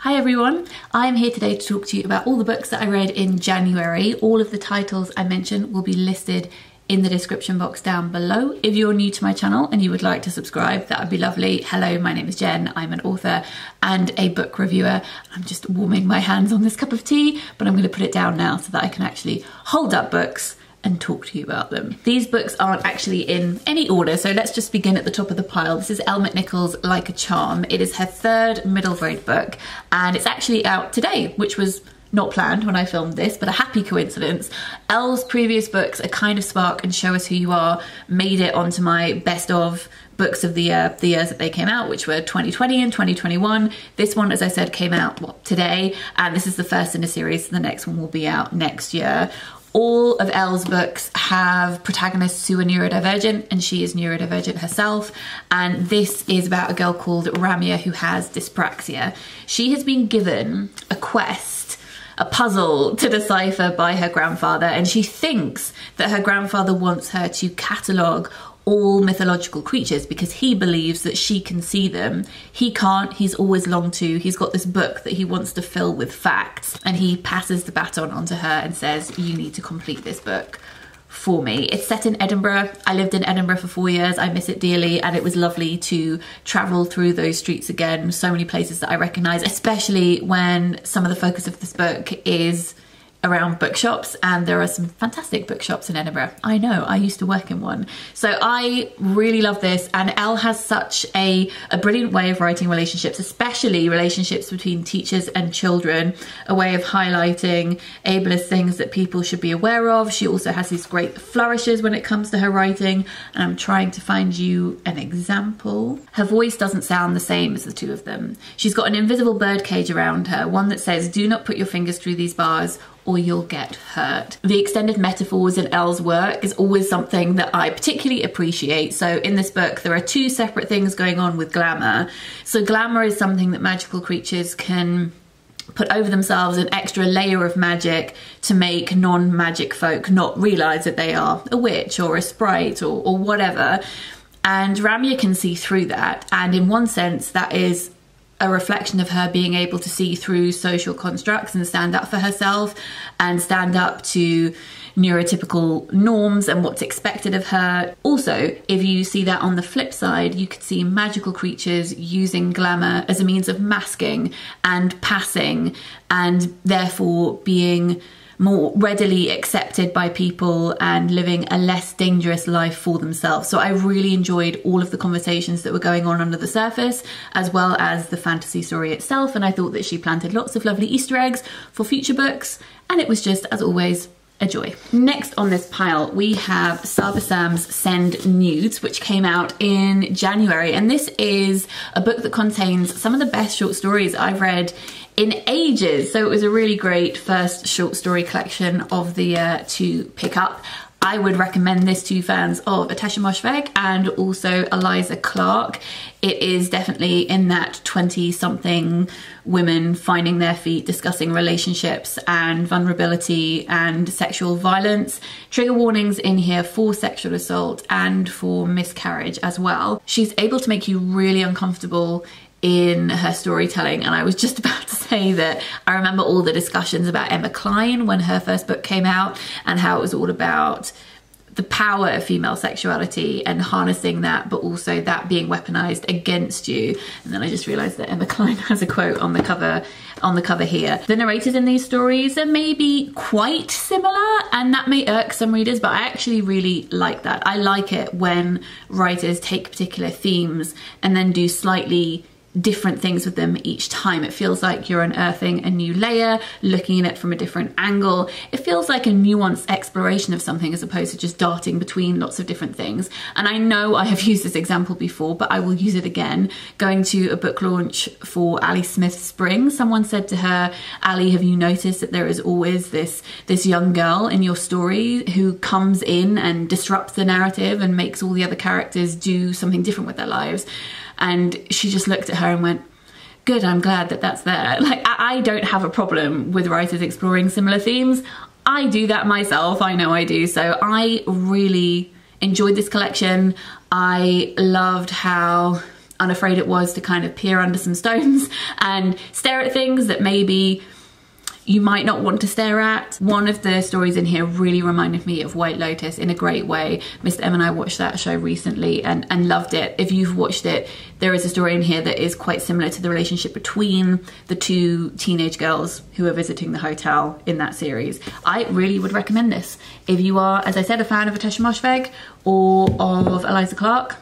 Hi everyone, I'm here today to talk to you about all the books that I read in January. All of the titles I mentioned will be listed in the description box down below. If you're new to my channel and you would like to subscribe, that would be lovely. Hello, my name is Jen. I'm an author and a book reviewer. I'm just warming my hands on this cup of tea, but I'm going to put it down now so that I can actually hold up books and talk to you about them. These books aren't actually in any order, so let's just begin at the top of the pile. This is Elle McNicoll's Like a Charm. It is her third middle grade book, and it's actually out today, which was not planned when I filmed this, but a happy coincidence. Elle's previous books, A Kind of Spark and Show Us Who You Are, made it onto my best of books of the years that they came out, which were 2020 and 2021. This one, as I said, came out today, and this is the first in a series, so the next one will be out next year. All of Elle's books have protagonists who are neurodivergent, and she is neurodivergent herself. And this is about a girl called Ramya who has dyspraxia. She has been given a quest, a puzzle to decipher by her grandfather, and she thinks that her grandfather wants her to catalogue all mythological creatures because he believes that she can see them. He can't, he's always longed to. He's got this book that he wants to fill with facts, and he passes the baton onto her and says, you need to complete this book for me. It's set in Edinburgh. I lived in Edinburgh for 4 years. I miss it dearly, and it was lovely to travel through those streets again. So many places that I recognise, especially when some of the focus of this book is around bookshops, and there are some fantastic bookshops in Edinburgh. I know, I used to work in one. So I really love this, and Elle has such a brilliant way of writing relationships, especially relationships between teachers and children, a way of highlighting ableist things that people should be aware of. She also has these great flourishes when it comes to her writing, and I'm trying to find you an example. Her voice doesn't sound the same as the two of them. She's got an invisible birdcage around her, one that says, do not put your fingers through these bars or you'll get hurt. The extended metaphors in Elle's work is always something that I particularly appreciate. So in this book, there are two separate things going on with glamour. So glamour is something that magical creatures can put over themselves, an extra layer of magic to make non-magic folk not realise that they are a witch or a sprite or whatever. And Ramya can see through that. And in one sense, that is a reflection of her being able to see through social constructs and stand up for herself and stand up to neurotypical norms and what's expected of her. Also, if you see that on the flip side, you could see magical creatures using glamour as a means of masking and passing, and therefore being more readily accepted by people and living a less dangerous life for themselves. So I really enjoyed all of the conversations that were going on under the surface, as well as the fantasy story itself, and I thought that she planted lots of lovely Easter eggs for future books, and it was just, as always, a joy. Next on this pile, we have Saba Sam's Send Nudes, which came out in January, and this is a book that contains some of the best short stories I've read in ages. So it was a really great first short story collection of the year to pick up. I would recommend this to fans of Atesha Moshfegh and also Eliza Clark. It is definitely in that 20-something women finding their feet, discussing relationships and vulnerability and sexual violence. Trigger warnings in here for sexual assault and for miscarriage as well. She's able to make you really uncomfortable in her storytelling, and I was just about to say that I remember all the discussions about Emma Cline when her first book came out and how it was all about the power of female sexuality and harnessing that, but also that being weaponized against you. And then I just realized that Emma Cline has a quote on the cover here. The narrators in these stories are maybe quite similar, and that may irk some readers, but I actually really like that. I like it when writers take particular themes and then do slightly different things with them each time. It feels like you're unearthing a new layer, looking at it from a different angle. It feels like a nuanced exploration of something as opposed to just darting between lots of different things. And I know I have used this example before, but I will use it again. Going to a book launch for Ali Smith's Spring, someone said to her, Ali, have you noticed that there is always this young girl in your story who comes in and disrupts the narrative and makes all the other characters do something different with their lives? And she just looked at her and went, good, I'm glad that that's there. Like, I don't have a problem with writers exploring similar themes. I do that myself, I know I do. So I really enjoyed this collection. I loved how unafraid it was to kind of peer under some stones and stare at things that maybe you might not want to stare at. One of the stories in here really reminded me of White Lotus in a great way. Mr. M and I watched that show recently and loved it. If you've watched it, there is a story in here that is quite similar to the relationship between the two teenage girls who are visiting the hotel in that series. I really would recommend this. If you are, as I said, a fan of Atesha Moshfegh or of Eliza Clark,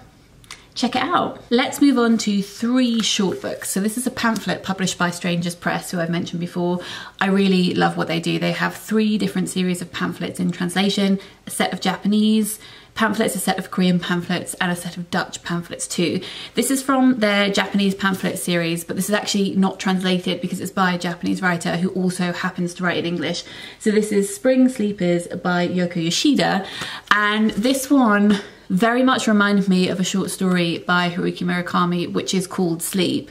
check it out. Let's move on to 3 short books. So this is a pamphlet published by Strangers Press, who I've mentioned before. I really love what they do. They have 3 different series of pamphlets in translation, a set of Japanese pamphlets, a set of Korean pamphlets, and a set of Dutch pamphlets too. This is from their Japanese pamphlet series, but this is actually not translated because it's by a Japanese writer who also happens to write in English. So this is Spring Sleepers by Kyoko Yoshida, and this one very much reminded me of a short story by Haruki Murakami, which is called Sleep.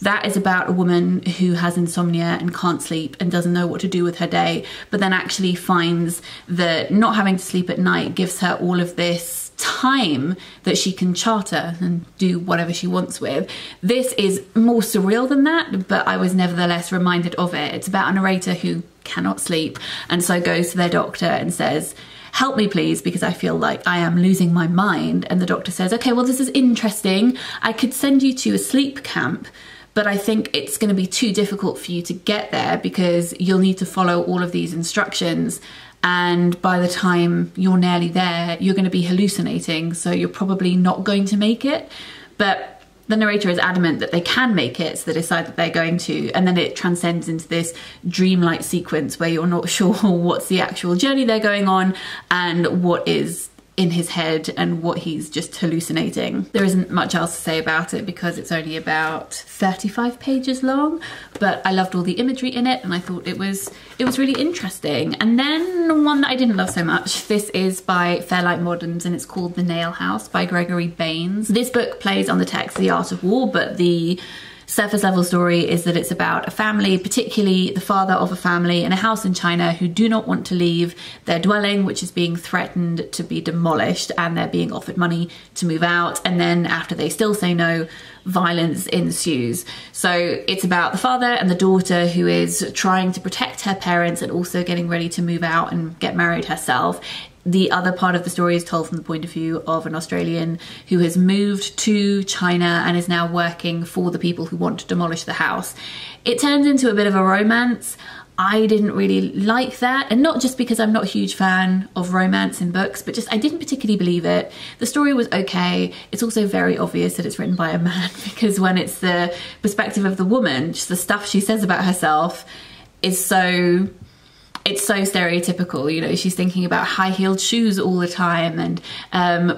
That is about a woman who has insomnia and can't sleep and doesn't know what to do with her day, but then actually finds that not having to sleep at night gives her all of this time that she can charter and do whatever she wants with. This is more surreal than that, but I was nevertheless reminded of it. It's about a narrator who cannot sleep and so goes to their doctor and says, "Help me please, because I feel like I am losing my mind." And the doctor says, "Okay, well, this is interesting. I could send you to a sleep camp, but I think it's going to be too difficult for you to get there because you'll need to follow all of these instructions. And by the time you're nearly there, you're going to be hallucinating. So you're probably not going to make it." But the narrator is adamant that they can make it, so they decide that they're going to. And then it transcends into this dreamlike sequence where you're not sure what's the actual journey they're going on and what is in his head and what he's just hallucinating. There isn't much else to say about it because it's only about 35 pages long, but I loved all the imagery in it and I thought it was really interesting. And then one that I didn't love so much, this is by Fairlight Moderns and it's called The Nail House by Gregory Baines. This book plays on the text The Art of War, but the surface level story is that it's about a family, particularly the father of a family in a house in China, who do not want to leave their dwelling, which is being threatened to be demolished, and they're being offered money to move out. And then after they still say no, violence ensues. So it's about the father and the daughter who is trying to protect her parents and also getting ready to move out and get married herself. The other part of the story is told from the point of view of an Australian who has moved to China and is now working for the people who want to demolish the house. It turns into a bit of a romance. I didn't really like that, and not just because I'm not a huge fan of romance in books, but just I didn't particularly believe it. The story was okay. It's also very obvious that it's written by a man because when it's the perspective of the woman, just the stuff she says about herself is so... it's so stereotypical, you know, she's thinking about high-heeled shoes all the time, and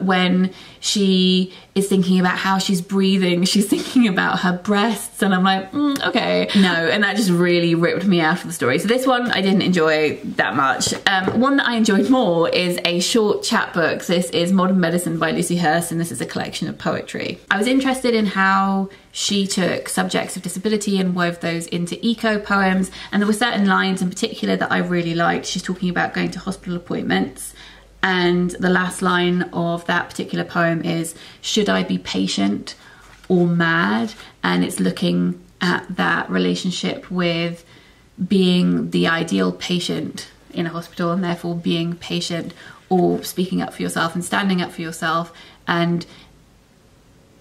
when she is thinking about how she's breathing, she's thinking about her breasts, and I'm like, okay. No, and that just really ripped me out of the story. So this one I didn't enjoy that much. One that I enjoyed more is a short chapbook. This is Modern Medicine by Lucy Hurst, and this is a collection of poetry. I was interested in how she took subjects of disability and wove those into eco poems, and there were certain lines in particular that I really liked. She's talking about going to hospital appointments, and the last line of that particular poem is, "Should I be patient or mad?" And it's looking at that relationship with being the ideal patient in a hospital and therefore being patient, or speaking up for yourself and standing up for yourself and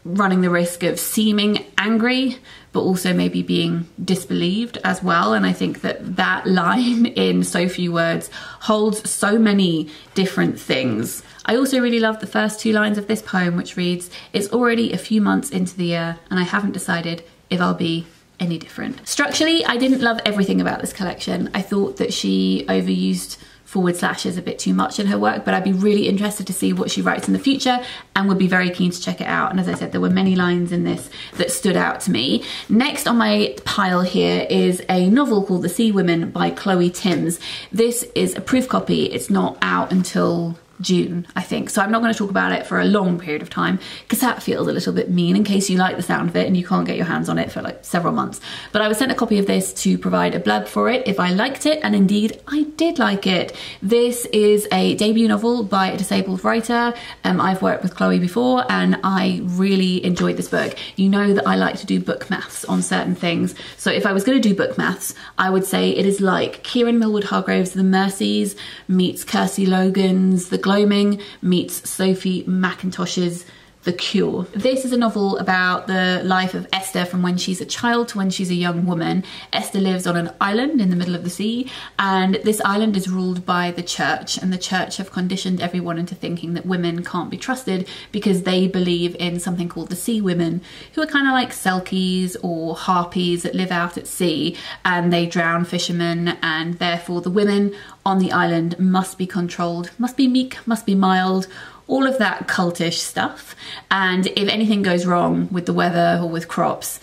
running the risk of seeming angry but also maybe being disbelieved as well. And I think that that line in so few words holds so many different things. I also really love the first 2 lines of this poem, which reads, "It's already a few months into the year and I haven't decided if I'll be any different." Structurally, I didn't love everything about this collection. I thought that she overused forward slashes a bit too much in her work, but I'd be really interested to see what she writes in the future and would be very keen to check it out. And as I said, there were many lines in this that stood out to me. Next on my pile here is a novel called The Seawomen by Chloe Timms. This is a proof copy. It's not out until June, I think. So I'm not going to talk about it for a long period of time because that feels a little bit mean in case you like the sound of it and you can't get your hands on it for like several months. But I was sent a copy of this to provide a blurb for it if I liked it, and indeed I did like it. This is a debut novel by a disabled writer. I've worked with Chloe before and I really enjoyed this book. You know that I like to do book maths on certain things. So if I was going to do book maths, I would say it is like Kieran Millwood Hargrave's The Mercies meets Kirsty Logan's The Gloaming meets Sophie McIntosh's The Cure. This is a novel about the life of Esther from when she's a child to when she's a young woman. Esther lives on an island in the middle of the sea, and this island is ruled by the church, and the church have conditioned everyone into thinking that women can't be trusted because they believe in something called the Seawomen, who are kind of like selkies or harpies that live out at sea, and they drown fishermen, and therefore the women on the island must be controlled, must be meek, must be mild, all of that cultish stuff. And if anything goes wrong with the weather or with crops,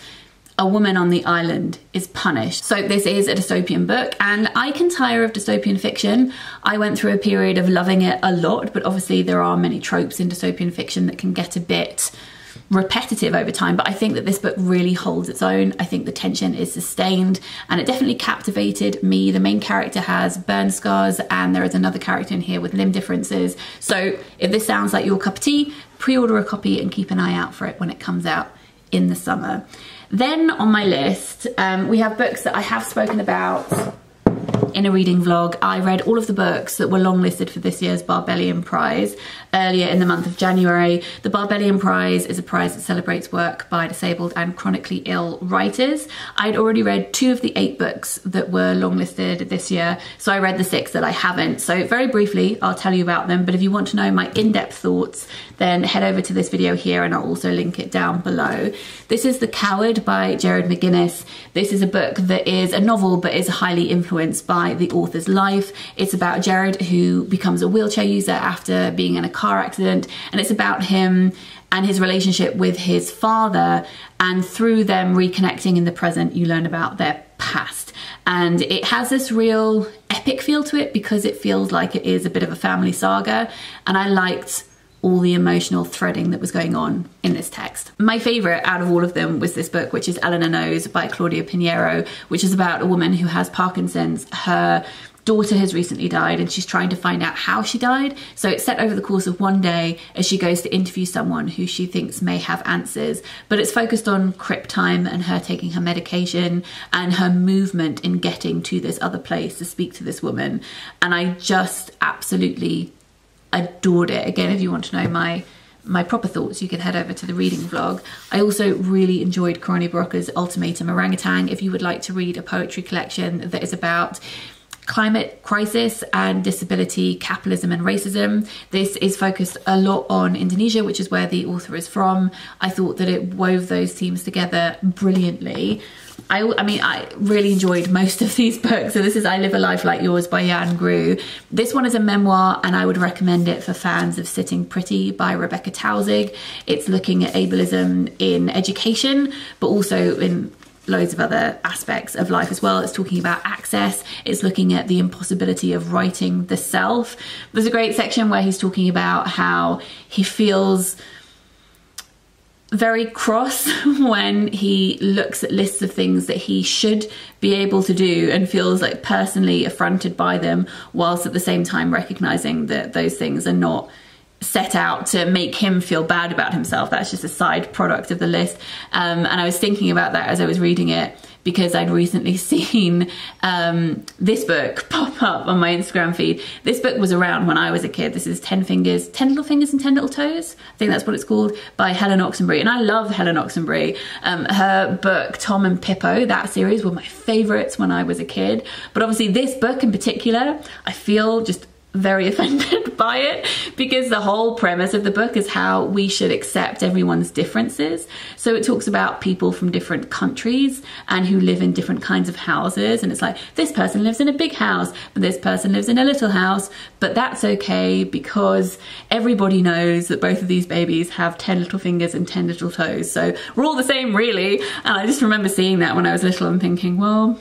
a woman on the island is punished. So this is a dystopian book, and I can tire of dystopian fiction. I went through a period of loving it a lot, but obviously there are many tropes in dystopian fiction that can get a bit repetitive over time, but I think that this book really holds its own. I think the tension is sustained and it definitely captivated me. The main character has burn scars and there is another character in here with limb differences. So if this sounds like your cup of tea, pre-order a copy and keep an eye out for it when it comes out in the summer. Then on my list, we have books that I have spoken about in a reading vlog. I read all of the books that were longlisted for this year's Barbellion Prize earlier in the month of January. The Barbellion Prize is a prize that celebrates work by disabled and chronically ill writers. I'd already read 2 of the 8 books that were longlisted this year, so I read the 6 that I haven't. So very briefly, I'll tell you about them, but if you want to know my in-depth thoughts, then head over to this video here and I'll also link it down below. This is The Coward by Jared McGinnis. This is a book that is a novel but is highly influenced by the author's life. It's about Jared, who becomes a wheelchair user after being in a car accident, and it's about him and his relationship with his father, and through them reconnecting in the present you learn about their past. And it has this real epic feel to it because it feels like it is a bit of a family saga, and I liked all the emotional threading that was going on in this text. My favourite out of all of them was this book, which is Elena Knows by Claudia Piñeiro, which is about a woman who has Parkinson's. Her daughter has recently died and she's trying to find out how she died. So it's set over the course of one day as she goes to interview someone who she thinks may have answers, but it's focused on crip time and her taking her medication and her movement in getting to this other place to speak to this woman. And I just absolutely adored it. Again, if you want to know my proper thoughts, you can head over to the reading vlog. I also really enjoyed Barokka's Ultimatum Orangutan. If you would like to read a poetry collection that is about climate crisis and disability, capitalism and racism, this is focused a lot on Indonesia, which is where the author is from. I thought that it wove those themes together brilliantly. I mean, I really enjoyed most of these books. So this is I Live a Life Like Yours by Grue. This one is a memoir and I would recommend it for fans of Sitting Pretty by Rebecca Tausig. It's looking at ableism in education, but also in loads of other aspects of life as well. It's talking about access. It's looking at the impossibility of writing the self. There's a great section where he's talking about how he feels very cross when he looks at lists of things that he should be able to do and feels like personally affronted by them, whilst at the same time recognizing that those things are not set out to make him feel bad about himself. That's just a side product of the list. And I was thinking about that as I was reading it, because I'd recently seen this book pop up on my Instagram feed. This book was around when I was a kid. This is 10 Little Fingers and 10 Little Toes. I think that's what it's called, by Helen Oxenbury. And I love Helen Oxenbury. Her book, Tom and Pippo, that series were my favorites when I was a kid. But obviously this book in particular, I feel just very offended by it, because the whole premise of the book is how we should accept everyone's differences. So it talks about people from different countries and who live in different kinds of houses, and it's like, this person lives in a big house, but this person lives in a little house, but that's okay because everybody knows that both of these babies have 10 little fingers and 10 little toes, so we're all the same really. And I just remember seeing that when I was little and thinking, well,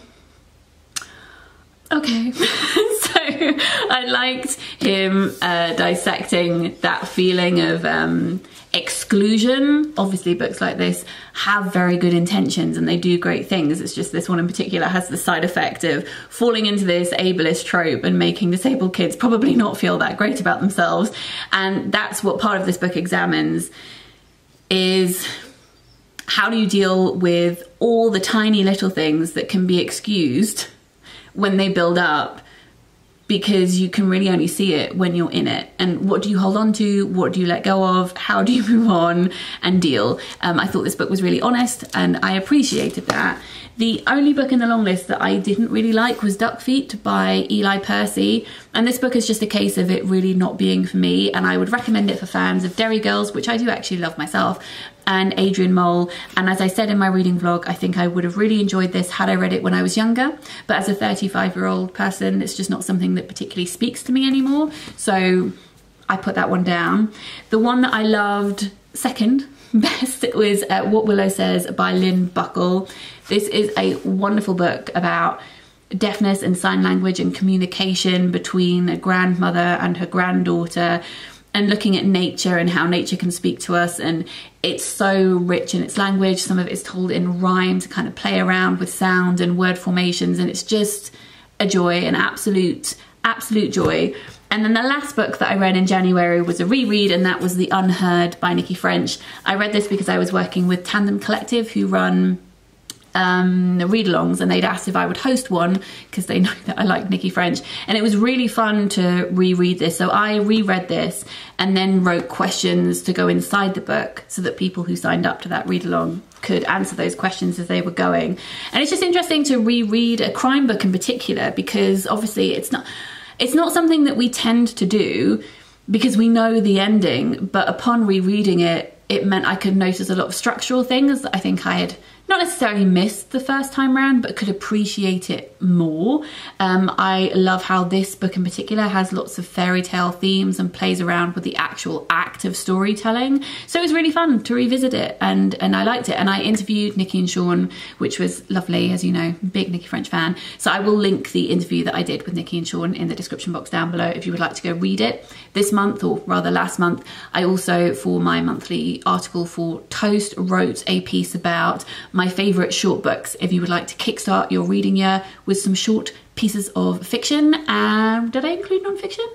okay. So I liked him dissecting that feeling of exclusion. Obviously books like this have very good intentions and they do great things. It's just this one in particular has the side effect of falling into this ableist trope and making disabled kids probably not feel that great about themselves. And that's what part of this book examines, is how do you deal with all the tiny little things that can be excused when they build up, because you can really only see it when you're in it. And what do you hold on to? What do you let go of? How do you move on and deal? I thought this book was really honest and I appreciated that. The only book in the long list that I didn't really like was Duck Feet by Eli Percy. And this book is just a case of it really not being for me. And I would recommend it for fans of Derry Girls, which I do actually love myself, and Adrian Mole. And as I said in my reading vlog, I think I would have really enjoyed this had I read it when I was younger. But as a 35-year-old person, it's just not something that particularly speaks to me anymore. So I put that one down. The one that I loved second best was What Willow Says by Lynn Buckle. This is a wonderful book about deafness and sign language and communication between a grandmother and her granddaughter, and looking at nature and how nature can speak to us. And it's so rich in its language. Some of it is told in rhyme to kind of play around with sound and word formations, and it's just a joy, an absolute joy. And then the last book that I read in January was a reread, and that was The Unheard by Nicci French. I read this because I was working with Tandem Collective, who run read-alongs, and they'd asked if I would host one because they know that I like Nicci French, and it was really fun to reread this. So I reread this and then wrote questions to go inside the book so that people who signed up to that read-along could answer those questions as they were going. And it's just interesting to reread a crime book in particular, because obviously it's not something that we tend to do because we know the ending, but upon rereading it, it meant I could notice a lot of structural things that I think I had not necessarily missed the first time round, but could appreciate it more. I love how this book in particular has lots of fairy tale themes and plays around with the actual act of storytelling. So it was really fun to revisit it, and I liked it. And I interviewed Nicci and Sean, which was lovely, as you know, big Nicci French fan. So I will link the interview that I did with Nicci and Sean in the description box down below if you would like to go read it. This month, or rather last month, I also, for my monthly article for Toast, wrote a piece about my favourite short books. If you would like to kickstart your reading year with some short pieces of fiction. Did I include non-fiction?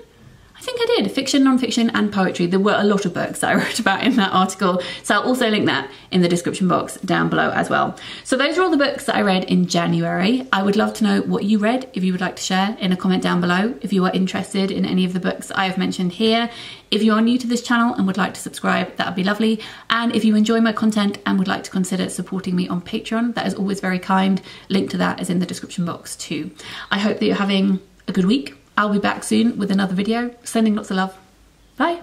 I think I did. Fiction, non-fiction and poetry. There were a lot of books that I wrote about in that article, so I'll also link that in the description box down below as well. So those are all the books that I read in January. I would love to know what you read, if you would like to share in a comment down below. If you are interested in any of the books I have mentioned here, if you are new to this channel and would like to subscribe, that would be lovely. And if you enjoy my content and would like to consider supporting me on Patreon, that is always very kind. Link to that is in the description box too. I hope that you're having a good week. I'll be back soon with another video. Sending lots of love. Bye.